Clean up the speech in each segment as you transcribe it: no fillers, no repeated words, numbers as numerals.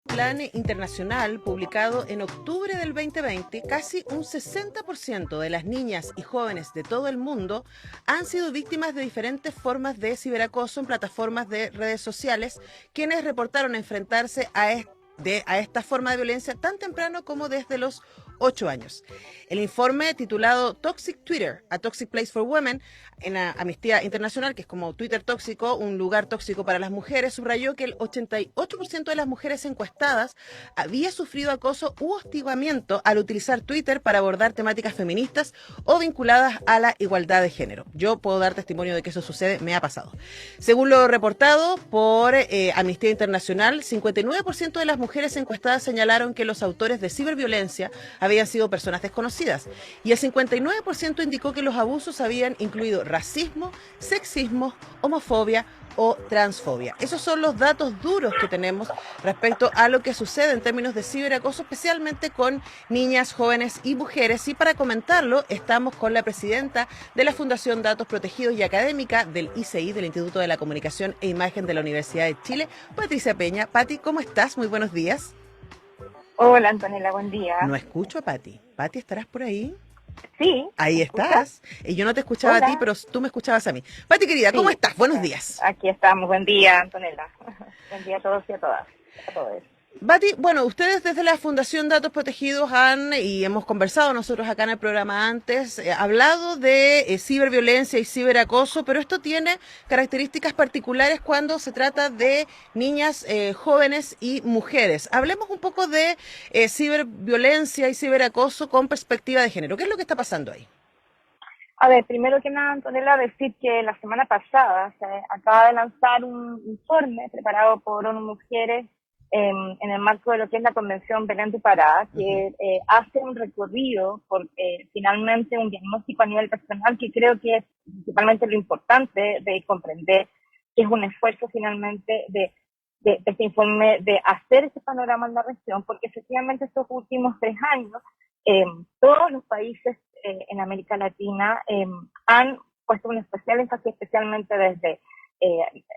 Plan internacional publicado en octubre del 2020, casi un 60% de las niñas y jóvenes de todo el mundo han sido víctimas de diferentes formas de ciberacoso en plataformas de redes sociales, quienes reportaron enfrentarse a esta forma de violencia tan temprano como desde los 8 años. El informe titulado Toxic Twitter, A Toxic Place for Women, en la Amnistía Internacional, que es como Twitter tóxico, un lugar tóxico para las mujeres, subrayó que el 88% de las mujeres encuestadas había sufrido acoso u hostigamiento al utilizar Twitter para abordar temáticas feministas o vinculadas a la igualdad de género. Yo puedo dar testimonio de que eso sucede, me ha pasado. Según lo reportado por Amnistía Internacional, 59% de las mujeres encuestadas señalaron que los autores de ciberviolencia habían sido personas desconocidas y el 59% indicó que los abusos habían incluido racismo, sexismo, homofobia o transfobia. Esos son los datos duros que tenemos respecto a lo que sucede en términos de ciberacoso, especialmente con niñas, jóvenes y mujeres. Y para comentarlo, estamos con la presidenta de la Fundación Datos Protegidos y académica del ICI, del Instituto de la Comunicación e Imagen de la Universidad de Chile, Patricia Peña. Pati, ¿cómo estás? Muy buenos días. Hola Antonella, buen día. No escucho a Pati. Pati, ¿estarás por ahí? Sí. Ahí estás. Y yo no te escuchaba. Hola. A ti, pero tú me escuchabas a mí. Pati, querida, ¿cómo estás? Buenos días. Aquí estamos. Buen día, Antonella. Buen día a todos y a todas. A todos. Pati, bueno, ustedes desde la Fundación Datos Protegidos y hemos conversado nosotros acá en el programa antes, hablado de ciberviolencia y ciberacoso, pero esto tiene características particulares cuando se trata de niñas, jóvenes y mujeres. Hablemos un poco de ciberviolencia y ciberacoso con perspectiva de género. ¿Qué es lo que está pasando ahí? A ver, primero que nada, Antonella, decir que la semana pasada se acaba de lanzar un informe preparado por ONU Mujeres en el marco de lo que es la Convención Belén do Pará, que hace un recorrido por finalmente un diagnóstico a nivel personal que creo que es principalmente lo importante de comprender, que es un esfuerzo finalmente de este informe de hacer ese panorama en la región, porque efectivamente estos últimos 3 años todos los países en América Latina han puesto un especial énfasis, especialmente desde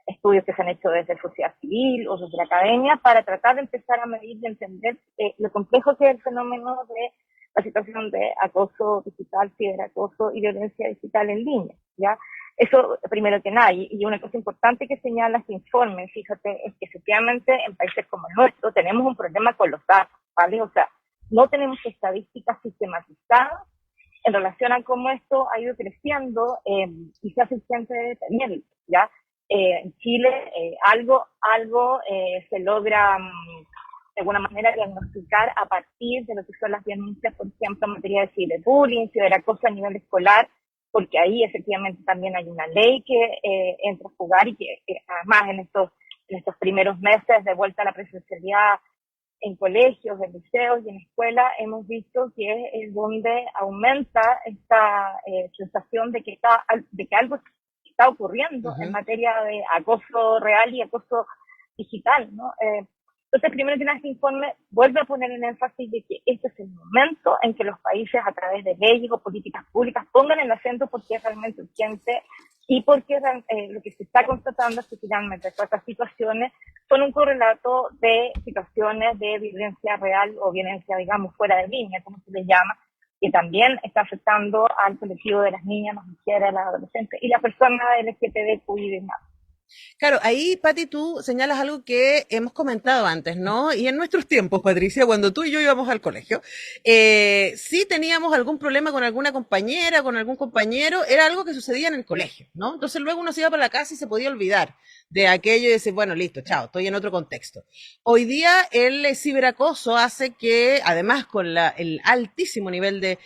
estudios que se han hecho desde la sociedad civil o desde la academia, para tratar de empezar a medir y entender lo complejo que es el fenómeno de la situación de acoso digital, ciberacoso y violencia digital en línea, ¿ya? Eso primero que nada, y una cosa importante que señala este informe, fíjate, es que efectivamente en países como el nuestro tenemos un problema con los datos, ¿vale? O sea, no tenemos estadísticas sistematizadas en relación a cómo esto ha ido creciendo y se hace urgente de tenerlo, ¿ya? En Chile algo se logra de alguna manera diagnosticar a partir de lo que son las denuncias, por ejemplo, en materia de ciberbullying, ciberacoso a nivel escolar, porque ahí efectivamente también hay una ley que entra a jugar y que además en estos primeros meses de vuelta a la presencialidad en colegios, en liceos y en escuelas hemos visto que es donde aumenta esta sensación de que algo está ocurriendo en materia de acoso real y acoso digital, ¿no? Entonces, primero que nada, este informe vuelve a poner en énfasis de que este es el momento en que los países, a través de leyes o políticas públicas, pongan el acento porque es realmente urgente y porque lo que se está constatando es que finalmente todas estas situaciones son un correlato de situaciones de violencia real o violencia, digamos, fuera de línea, como se les llama, que también está afectando al colectivo de las niñas, las mujeres, las adolescentes y las personas LGTBQI y demás. Claro, ahí, Pati, tú señalas algo que hemos comentado antes, ¿no? Y en nuestros tiempos, Patricia, cuando tú y yo íbamos al colegio, si teníamos algún problema con alguna compañera, con algún compañero, era algo que sucedía en el colegio, ¿no? Entonces luego uno se iba para la casa y se podía olvidar de aquello y decir, bueno, listo, chao, estoy en otro contexto. Hoy día el ciberacoso hace que, además con el altísimo nivel de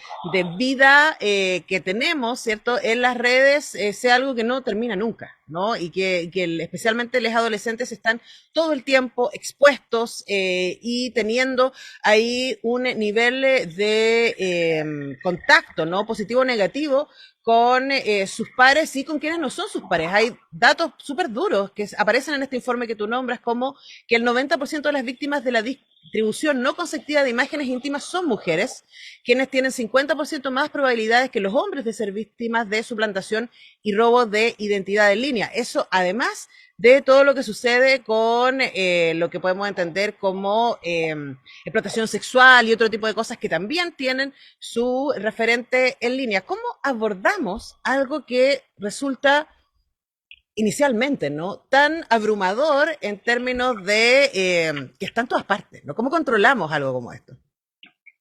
vida que tenemos, ¿cierto? En las redes, sea algo que no termina nunca, ¿no? Y que especialmente los adolescentes están todo el tiempo expuestos y teniendo ahí un nivel de contacto, ¿no? Positivo o negativo con sus pares y con quienes no son sus pares. Hay datos súper duros que aparecen en este informe que tú nombras, como que el 90% de las víctimas de la distribución no consecutiva de imágenes íntimas son mujeres, quienes tienen 50% más probabilidades que los hombres de ser víctimas de suplantación y robo de identidad en línea. Eso además de todo lo que sucede con lo que podemos entender como explotación sexual y otro tipo de cosas que también tienen su referente en línea. ¿Cómo abordamos algo que resulta inicialmente, ¿no? Tan abrumador en términos de que está en todas partes, ¿no? ¿Cómo controlamos algo como esto?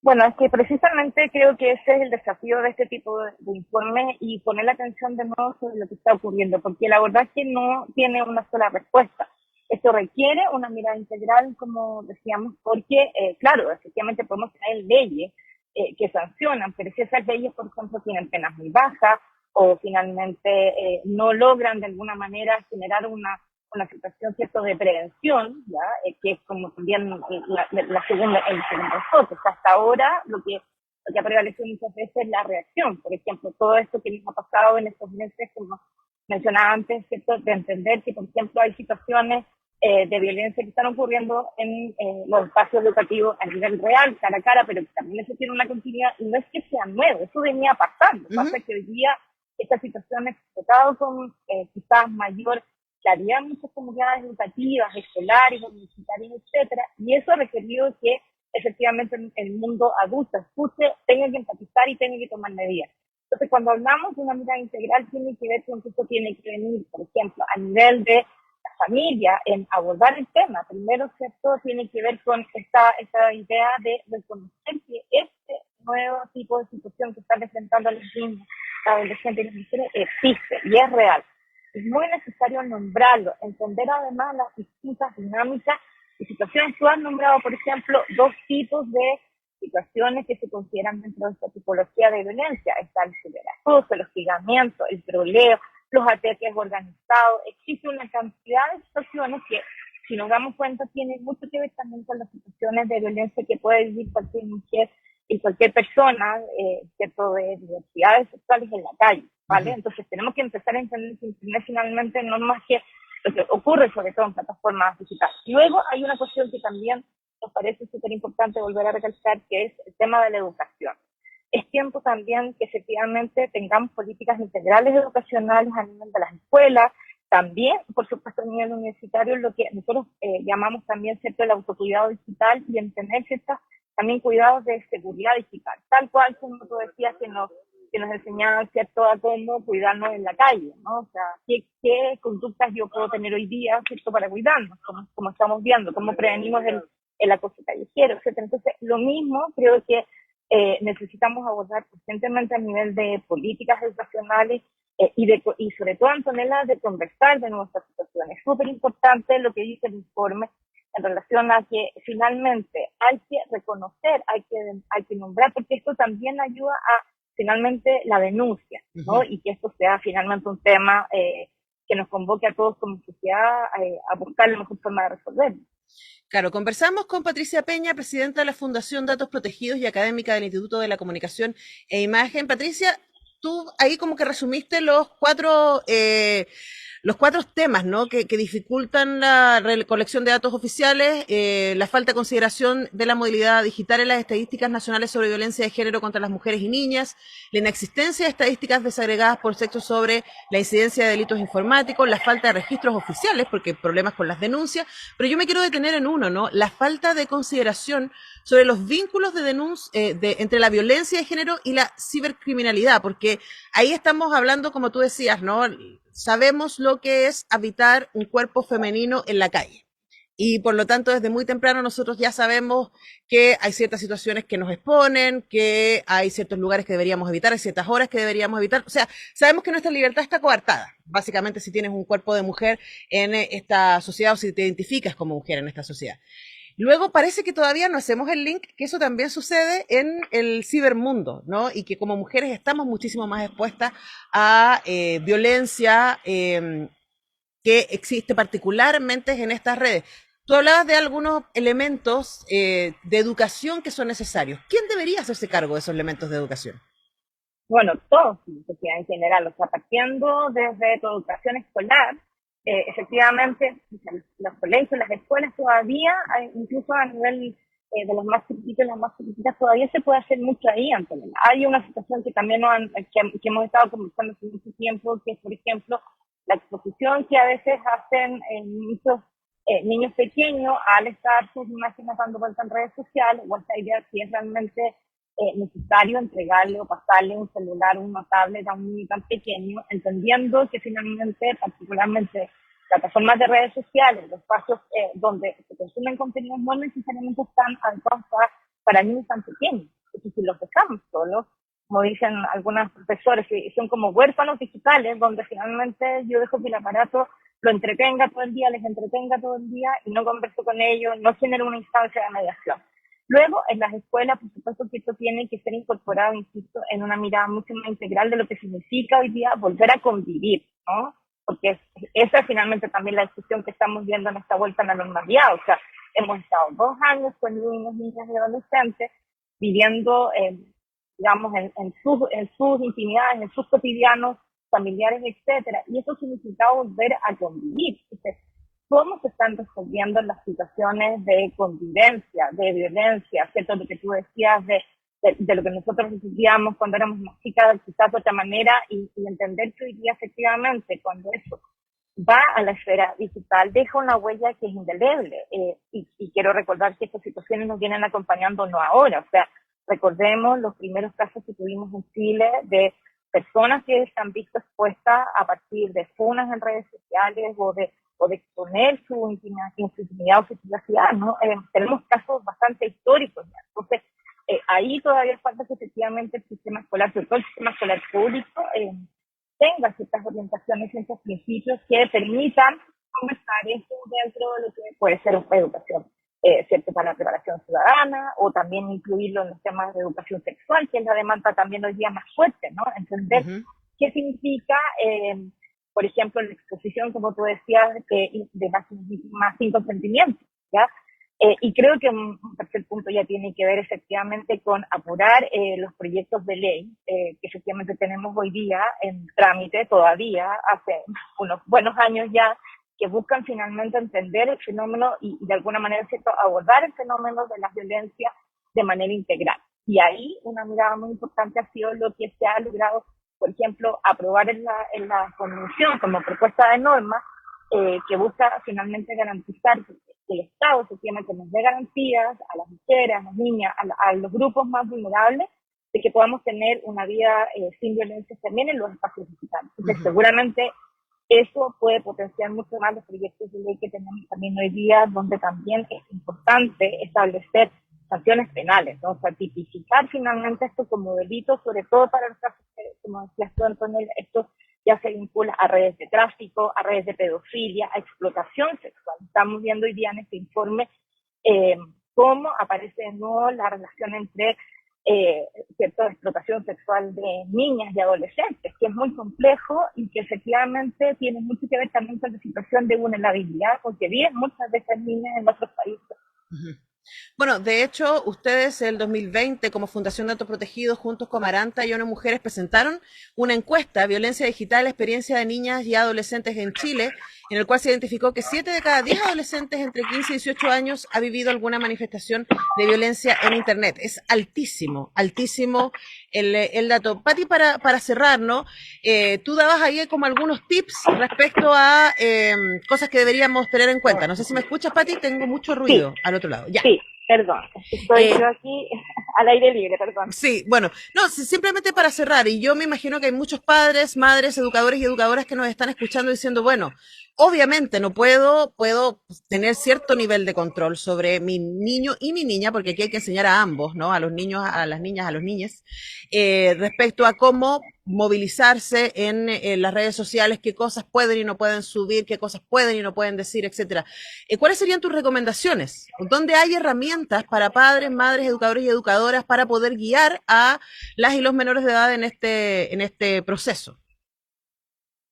Bueno, es que precisamente creo que ese es el desafío de este tipo de informes y poner la atención de nuevo sobre lo que está ocurriendo, porque la verdad es que no tiene una sola respuesta. Esto requiere una mirada integral, como decíamos, porque, claro, efectivamente podemos tener leyes que sancionan, pero si esas leyes, por ejemplo, tienen penas muy bajas o finalmente no logran de alguna manera generar una situación cierto de prevención, ¿ya? Que es como también la segunda, el segundo enfoque. Hasta ahora lo que ha prevalecido muchas veces es la reacción. Por ejemplo, todo esto que nos ha pasado en estos meses, como mencionaba antes, ¿cierto? De entender que, por ejemplo, hay situaciones de violencia que están ocurriendo en los espacios educativos a nivel real, cara a cara, pero que también eso tiene una continuidad, y no es que sea nuevo, eso venía pasando. Pasa que hoy día esta situación ha explotado con quizás mayor claridad en muchas comunidades educativas, escolares, universitarias, etcétera, y eso ha requerido que efectivamente el mundo adulto escuche, tenga que empatizar y tenga que tomar medidas. Entonces, cuando hablamos de una mirada integral, tiene que ver con que esto tiene que venir, por ejemplo, a nivel de la familia, en abordar el tema. Primero, ¿cierto? Tiene que ver con esta idea de reconocer que este nuevo tipo de situación que están enfrentando a los niños, a adolescentes y las mujeres existe y es real. Es muy necesario nombrarlo, entender además las distintas dinámicas y situaciones. Tú has nombrado, por ejemplo, dos tipos de situaciones que se consideran dentro de esta tipología de violencia. Está el ciberacoso, el hostigamiento, el troleo, los ataques organizados. Existe una cantidad de situaciones que, si nos damos cuenta, tienen mucho que ver también con las situaciones de violencia que puede vivir cualquier mujer y cualquier persona, ¿cierto?, de diversidades sexuales en la calle, ¿vale? Entonces tenemos que empezar a entender que Internet finalmente no es más que lo que ocurre sobre todo en plataformas digitales. Luego hay una cuestión que también nos parece súper importante volver a recalcar, que es el tema de la educación. Es tiempo también que efectivamente tengamos políticas integrales educacionales a nivel de las escuelas, también, por supuesto, a nivel universitario, lo que nosotros llamamos también, ¿cierto?, el autocuidado digital y entender ciertas también cuidados de seguridad digital, tal cual como tú decías que nos enseñaban, ¿cierto?, a cómo cuidarnos en la calle, ¿no? O sea, qué conductas yo puedo tener hoy día, ¿cierto?, para cuidarnos, como estamos viendo, cómo prevenimos el acoso callejero, etcétera. Entonces, lo mismo creo que necesitamos abordar constantemente a nivel de políticas educacionales y sobre todo, Antonella, de conversar de nuestras situaciones. Es súper importante lo que dice el informe en relación a que finalmente hay que reconocer, hay que nombrar, porque esto también ayuda a finalmente la denuncia, ¿no? Y que esto sea finalmente un tema que nos convoque a todos como sociedad a buscar la mejor forma de resolverlo. Claro, conversamos con Patricia Peña, presidenta de la Fundación Datos Protegidos y académica del Instituto de la Comunicación e Imagen. Patricia, tú ahí como que resumiste los cuatro temas, ¿no?, que dificultan la recolección de datos oficiales, la falta de consideración de la movilidad digital en las estadísticas nacionales sobre violencia de género contra las mujeres y niñas, la inexistencia de estadísticas desagregadas por sexo sobre la incidencia de delitos informáticos, la falta de registros oficiales, porque hay problemas con las denuncias, pero yo me quiero detener en uno, ¿no?, la falta de consideración sobre los vínculos de denuncia entre la violencia de género y la cibercriminalidad, porque ahí estamos hablando, como tú decías, ¿no?, sabemos lo que es habitar un cuerpo femenino en la calle. Y por lo tanto, desde muy temprano nosotros ya sabemos que hay ciertas situaciones que nos exponen, que hay ciertos lugares que deberíamos evitar, hay ciertas horas que deberíamos evitar. O sea, sabemos que nuestra libertad está coartada. Básicamente, si tienes un cuerpo de mujer en esta sociedad o si te identificas como mujer en esta sociedad. Luego parece que todavía no hacemos el link, que eso también sucede en el cibermundo, ¿no? Y que como mujeres estamos muchísimo más expuestas a violencia que existe particularmente en estas redes. Tú hablabas de algunos elementos de educación que son necesarios. ¿Quién debería hacerse cargo de esos elementos de educación? Bueno, todos, en general, o sea, partiendo desde tu educación escolar, efectivamente, los colegios, las escuelas todavía, incluso a nivel de los más chiquititos y las más chiquititas, todavía se puede hacer mucho ahí, Antonella. Hay una situación que también que hemos estado conversando hace mucho tiempo, que es, por ejemplo, la exposición que a veces hacen muchos niños pequeños al estar sus imágenes dando vuelta en redes sociales, o esta idea si es realmente necesario entregarle o pasarle un celular, una tablet a un niño tan pequeño, entendiendo que finalmente, particularmente plataformas de redes sociales, los espacios donde se consumen contenidos no necesariamente están adecuados para niños tan pequeños. Entonces, si los dejamos solos, como dicen algunos profesores, que son como huérfanos digitales, donde finalmente yo dejo que el aparato lo entretenga todo el día, les entretenga todo el día y no converso con ellos, no genero una instancia de mediación. Luego, en las escuelas, por supuesto que esto tiene que ser incorporado, insisto, en una mirada mucho más integral de lo que significa hoy día volver a convivir, ¿no? Porque esa es finalmente también la discusión que estamos viendo en esta vuelta a la normalidad. O sea, hemos estado 2 años con niños, niñas y adolescentes viviendo, digamos, en sus intimidades, en sus cotidianos familiares, etcétera. Y eso significa volver a convivir. Entonces, ¿cómo se están resolviendo las situaciones de convivencia, de violencia, ¿cierto? Lo que tú decías de lo que nosotros vivíamos cuando éramos más chicas, quizás de otra manera, y entender que hoy día efectivamente cuando eso va a la esfera digital deja una huella que es indeleble. Y quiero recordar que estas situaciones nos vienen acompañando no ahora. O sea, recordemos los primeros casos que tuvimos en Chile de personas que se han visto expuestas a partir de funas en redes sociales o de exponer su intimidad o su privacidad, ¿no? Tenemos casos bastante históricos ya. Entonces, ahí todavía falta que efectivamente el sistema escolar, sobre todo el sistema escolar público, tenga ciertas orientaciones, ciertos principios que permitan conversar esto dentro de lo que puede ser una educación, ¿cierto? Para la preparación ciudadana, o también incluirlo en los temas de educación sexual, que es la demanda también hoy día más fuerte, ¿no? Entender qué significa, por ejemplo, la exposición, como tú decías, de más sin consentimiento, ¿ya? Y creo que un tercer punto ya tiene que ver efectivamente con apurar los proyectos de ley que efectivamente tenemos hoy día en trámite todavía, hace unos buenos años ya, que buscan finalmente entender el fenómeno y de alguna manera, ¿cierto?, abordar el fenómeno de la violencia de manera integral. Y ahí una mirada muy importante ha sido lo que se ha logrado, por ejemplo, aprobar en la Convención como propuesta de norma, que busca finalmente garantizar que el Estado efectivamente nos dé garantías a las mujeres, a las niñas, a los grupos más vulnerables, de que podamos tener una vida sin violencia también en los espacios digitales. Entonces, seguramente eso puede potenciar mucho más los proyectos de ley que tenemos también hoy día, donde también es importante establecer sanciones penales, ¿no? O sea, tipificar finalmente esto como delito, sobre todo para los casos que, como decías tú, Antonio, esto ya se vincula a redes de tráfico, a redes de pedofilia, a explotación sexual. Estamos viendo hoy día en este informe cómo aparece de nuevo la relación entre cierta explotación sexual de niñas y adolescentes, que es muy complejo y que efectivamente tiene mucho que ver también con la situación de vulnerabilidad porque viven muchas de esas niñas en otros países. Bueno, de hecho, ustedes el 2020, como Fundación Datos Protegidos, juntos con Maranta y ONU Mujeres, presentaron una encuesta, Violencia Digital, Experiencia de Niñas y Adolescentes en Chile, en el cual se identificó que 7 de cada 10 adolescentes entre 15 y 18 años ha vivido alguna manifestación de violencia en Internet. Es altísimo, altísimo el dato. Pati, para cerrar, ¿no? Tú dabas ahí como algunos tips respecto a cosas que deberíamos tener en cuenta. No sé si me escuchas, Pati, tengo mucho ruido al otro lado. Ya. Sí, perdón, estoy yo aquí al aire libre, perdón. Sí, bueno, no, simplemente para cerrar, y yo me imagino que hay muchos padres, madres, educadores y educadoras que nos están escuchando diciendo, bueno, obviamente no puedo tener cierto nivel de control sobre mi niño y mi niña, porque aquí hay que enseñar a ambos, ¿no? A los niños, a las niñas, a los niños, respecto a cómo movilizarse en las redes sociales, qué cosas pueden y no pueden subir, qué cosas pueden y no pueden decir, etcétera. ¿Cuáles serían tus recomendaciones? ¿Dónde hay herramientas para padres, madres, educadores y educadoras para poder guiar a las y los menores de edad en este proceso?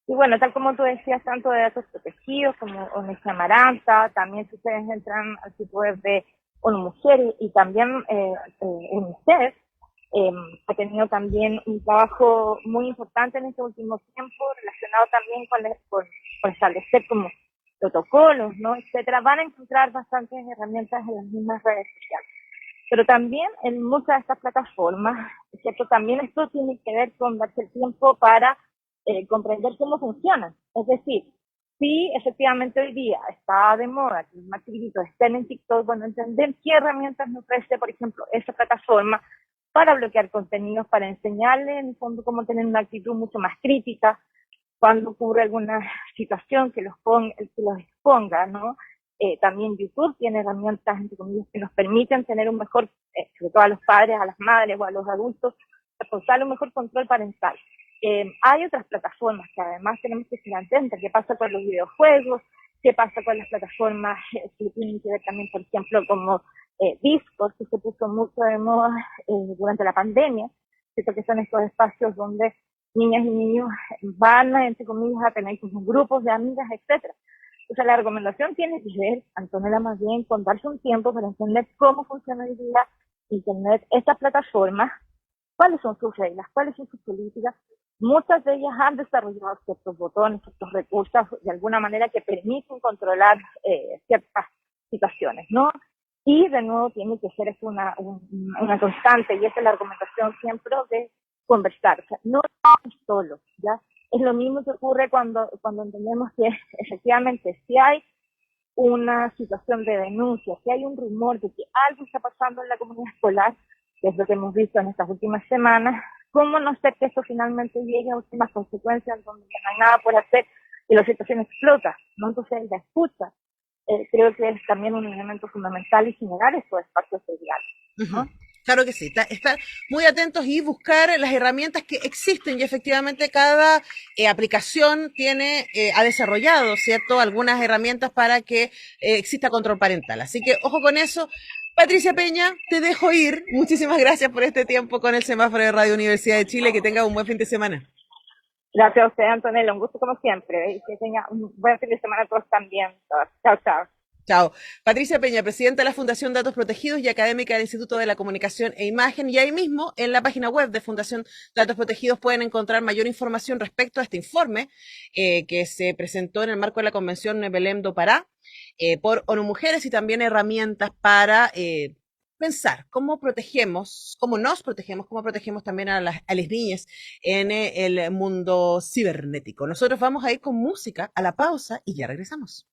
Y bueno, tal como tú decías, tanto de datos protegidos como Onesa Maranta, también si ustedes entran al sitio web de ONU Mujeres y también UNICEF, ha tenido también un trabajo muy importante en este último tiempo relacionado también con establecer como protocolos, ¿no?, etcétera. Van a encontrar bastantes herramientas en las mismas redes sociales. Pero también en muchas de estas plataformas, ¿cierto? También esto tiene que ver con darse el tiempo para comprender cómo funcionan. Es decir, si efectivamente hoy día está de moda que los más chiquitos estén en TikTok, bueno, entender qué herramientas me ofrece, por ejemplo, esa plataforma para bloquear contenidos, para enseñarles en el fondo cómo tener una actitud mucho más crítica cuando ocurre alguna situación que que los exponga, ¿no? También YouTube tiene herramientas, entre comillas, que nos permiten tener un mejor, sobre todo a los padres, a las madres o a los adultos, responsable un mejor control parental. Hay otras plataformas que además tenemos que ser atentas. ¿Qué pasa con los videojuegos? ¿Qué pasa con las plataformas que tienen que ver también, por ejemplo, como Discord, que se puso mucho de moda durante la pandemia? Cierto que son estos espacios donde niñas y niños van, entre comillas, a tener como grupos de amigas, etcétera. O sea, la recomendación tiene que ver, Antonella, más bien con darse un tiempo para entender cómo funciona el día Internet, estas plataformas, cuáles son sus reglas, cuáles son sus políticas. Muchas de ellas han desarrollado ciertos botones, ciertos recursos, de alguna manera que permiten controlar ciertas situaciones, ¿no? Y de nuevo tiene que ser una constante, y esa es la recomendación siempre de conversar. O sea, no es solo, ¿ya? Es lo mismo que ocurre cuando entendemos que efectivamente si hay una situación de denuncia, si hay un rumor de que algo está pasando en la comunidad escolar, que es lo que hemos visto en estas últimas semanas, ¿cómo no hacer que esto finalmente llegue a últimas consecuencias donde no hay nada por hacer y la situación explota? ¿No? Entonces la escucha creo que es también un elemento fundamental y generar estos espacios sociales, ¿no? Claro que sí, estar muy atentos y buscar las herramientas que existen, y efectivamente cada aplicación ha desarrollado, ¿cierto?, algunas herramientas para que exista control parental. Así que ojo con eso. Patricia Peña, te dejo ir. Muchísimas gracias por este tiempo con el semáforo de Radio Universidad de Chile. Que tenga un buen fin de semana. Gracias a usted, Antonella, un gusto como siempre, y que tenga un buen fin de semana a todos también. Chao, chao. Chao. Patricia Peña, presidenta de la Fundación Datos Protegidos y académica del Instituto de la Comunicación e Imagen. Y ahí mismo, en la página web de Fundación Datos Protegidos, pueden encontrar mayor información respecto a este informe que se presentó en el marco de la Convención Belém do Pará por ONU Mujeres, y también herramientas para pensar cómo nos protegemos, cómo protegemos también a las niñas en el mundo cibernético. Nosotros vamos a ir con música a la pausa y ya regresamos.